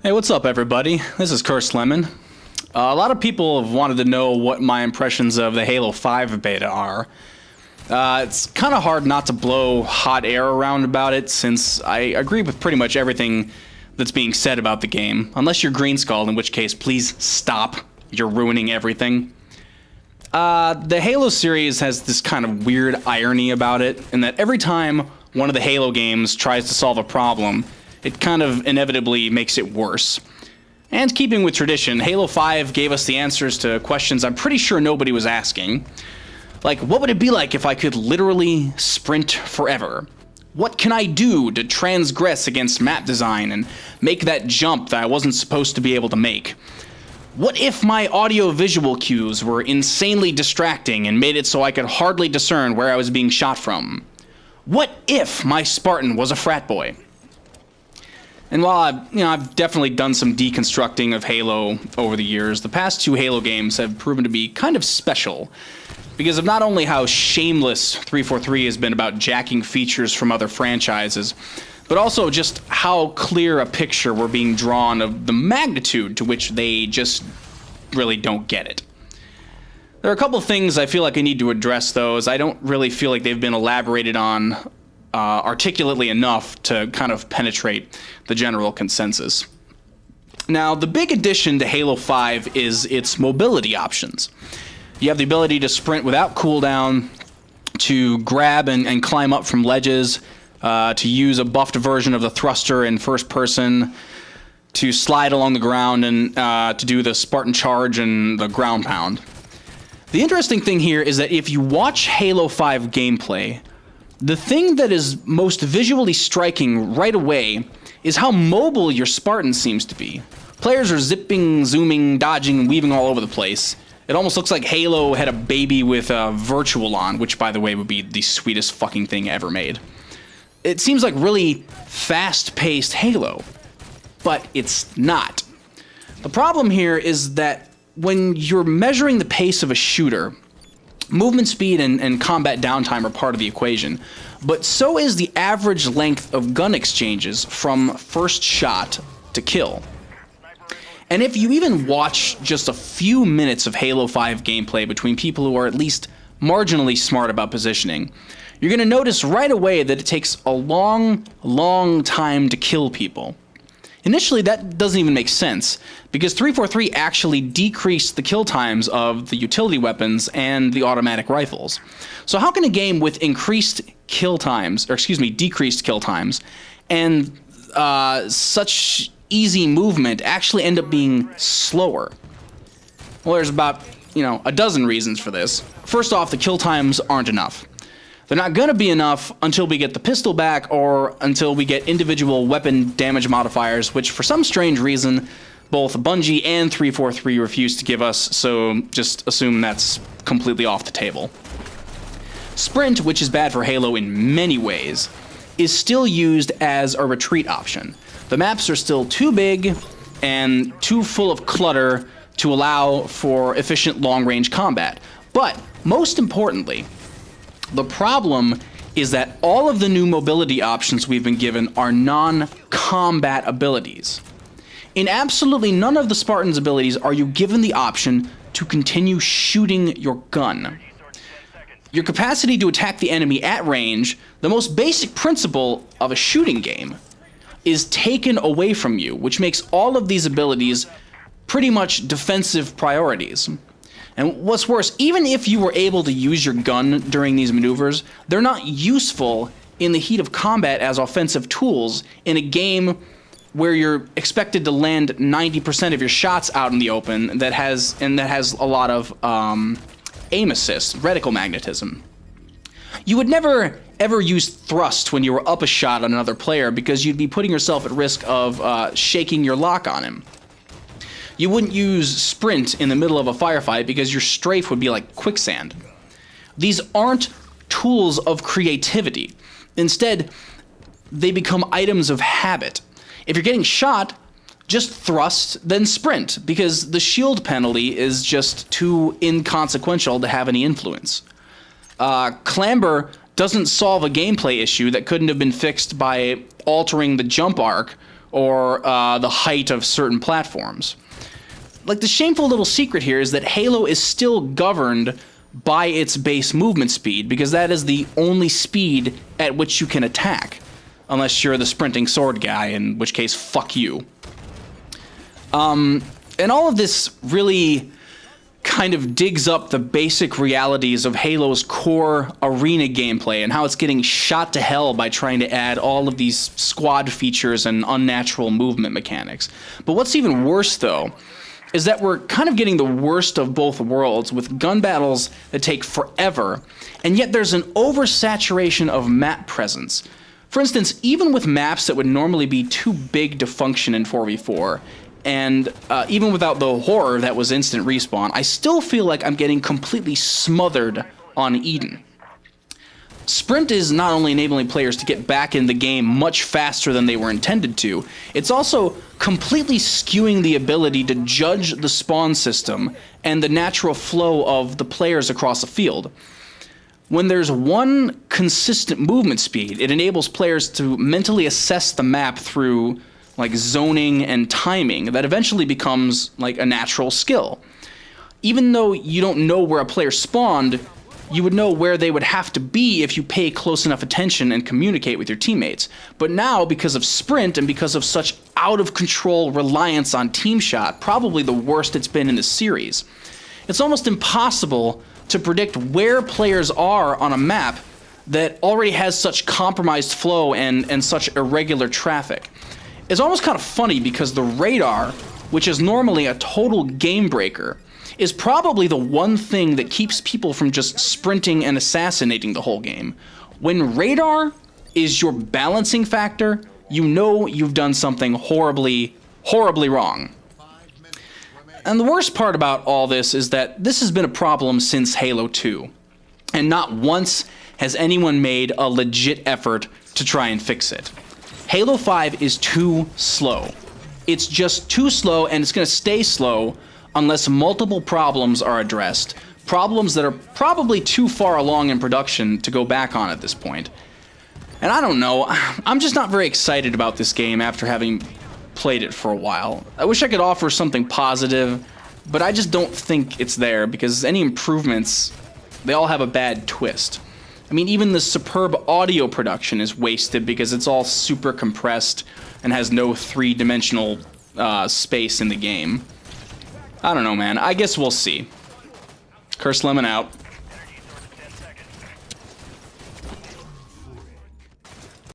Hey, what's up, everybody? This is Curse Lemon. A lot of people have wanted to know what my impressions of the Halo 5 beta are. It's kind of hard not to blow hot air around about it, since I agree with pretty much everything that's being said about the game. Unless you're Green Skull, in which case, please stop. You're ruining everything. The Halo series has this kind of weird irony about it, in that every time one of the Halo games tries to solve a problem, it kind of inevitably makes it worse. And keeping with tradition, Halo 5 gave us the answers to questions I'm pretty sure nobody was asking. Like, what would it be like if I could literally sprint forever? What can I do to transgress against map design and make that jump that I wasn't supposed to be able to make? What if my audio-visual cues were insanely distracting and made it so I could hardly discern where I was being shot from? What if my Spartan was a frat boy? And while I've definitely done some deconstructing of Halo over the years, the past two Halo games have proven to be kind of special because of not only how shameless 343 has been about jacking features from other franchises, but also just how clear a picture we're being drawn of the magnitude to which they just really don't get it. There are a couple things I feel like I need to address, though, as I don't really feel like they've been elaborated on articulately enough to kind of penetrate the general consensus. Now, the big addition to Halo 5 is its mobility options. You have the ability to sprint without cooldown, to grab and climb up from ledges, to use a buffed version of the thruster in first person, to slide along the ground, and to do the Spartan charge and the ground pound. The interesting thing here is that if you watch Halo 5 gameplay, the thing that is most visually striking right away is how mobile your Spartan seems to be. Players are zipping, zooming, dodging, and weaving all over the place. It almost looks like Halo had a baby with Virtual on, which, by the way, would be the sweetest fucking thing ever made. It seems like really fast-paced Halo, but it's not. The problem here is that when you're measuring the pace of a shooter, movement speed and combat downtime are part of the equation, but so is the average length of gun exchanges from first shot to kill. And if you even watch just a few minutes of Halo 5 gameplay between people who are at least marginally smart about positioning, you're going to notice right away that it takes a long time to kill people. Initially, that doesn't even make sense, because 343 actually decreased the kill times of the utility weapons and the automatic rifles. So how can a game with decreased kill times, and such easy movement actually end up being slower? Well, there's about, a dozen reasons for this. First off, the kill times aren't enough. They're not going to be enough until we get the pistol back or until we get individual weapon damage modifiers, which for some strange reason, both Bungie and 343 refuse to give us, so just assume that's completely off the table. Sprint, which is bad for Halo in many ways, is still used as a retreat option. The maps are still too big and too full of clutter to allow for efficient long-range combat. But most importantly, the problem is that all of the new mobility options we've been given are non-combat abilities. In absolutely none of the Spartan's abilities are you given the option to continue shooting your gun. Your capacity to attack the enemy at range, the most basic principle of a shooting game, is taken away from you, which makes all of these abilities pretty much defensive priorities. And what's worse, even if you were able to use your gun during these maneuvers, they're not useful in the heat of combat as offensive tools in a game where you're expected to land 90% of your shots out in the open that has a lot of aim assist, reticle magnetism. You would never ever use thrust when you were up a shot on another player because you'd be putting yourself at risk of shaking your lock on him. You wouldn't use sprint in the middle of a firefight because your strafe would be like quicksand. These aren't tools of creativity. Instead, they become items of habit. If you're getting shot, just thrust, then sprint, because the shield penalty is just too inconsequential to have any influence. Clamber doesn't solve a gameplay issue that couldn't have been fixed by altering the jump arc or the height of certain platforms. Like, the shameful little secret here is that Halo is still governed by its base movement speed, because that is the only speed at which you can attack. Unless you're the sprinting sword guy, in which case, fuck you. And all of this really kind of digs up the basic realities of Halo's core arena gameplay and how it's getting shot to hell by trying to add all of these squad features and unnatural movement mechanics. But what's even worse, though, is that we're kind of getting the worst of both worlds with gun battles that take forever, and yet there's an oversaturation of map presence. For instance, even with maps that would normally be too big to function in 4v4, and even without the horror that was instant respawn, I still feel like I'm getting completely smothered on Eden. Sprint is not only enabling players to get back in the game much faster than they were intended to, it's also completely skewing the ability to judge the spawn system and the natural flow of the players across the field. When there's one consistent movement speed, it enables players to mentally assess the map through like zoning and timing that eventually becomes like a natural skill. Even though you don't know where a player spawned, you would know where they would have to be if you pay close enough attention and communicate with your teammates. But now, because of Sprint and because of such out-of-control reliance on Team Shot, probably the worst it's been in the series, it's almost impossible to predict where players are on a map that already has such compromised flow and such irregular traffic. It's almost kind of funny because the radar, which is normally a total game breaker, is probably the one thing that keeps people from just sprinting and assassinating the whole game. When radar is your balancing factor, you know you've done something horribly, horribly wrong. And the worst part about all this is that this has been a problem since Halo 2, and not once has anyone made a legit effort to try and fix it. Halo 5 is too slow. It's just too slow, and it's going to stay slow unless multiple problems are addressed. Problems that are probably too far along in production to go back on at this point. And I don't know, I'm just not very excited about this game after having played it for a while. I wish I could offer something positive, but I just don't think it's there because any improvements, they all have a bad twist. I mean, even the superb audio production is wasted because it's all super compressed and has no three-dimensional space in the game. I don't know, man. I guess we'll see. Cursed Lemon out.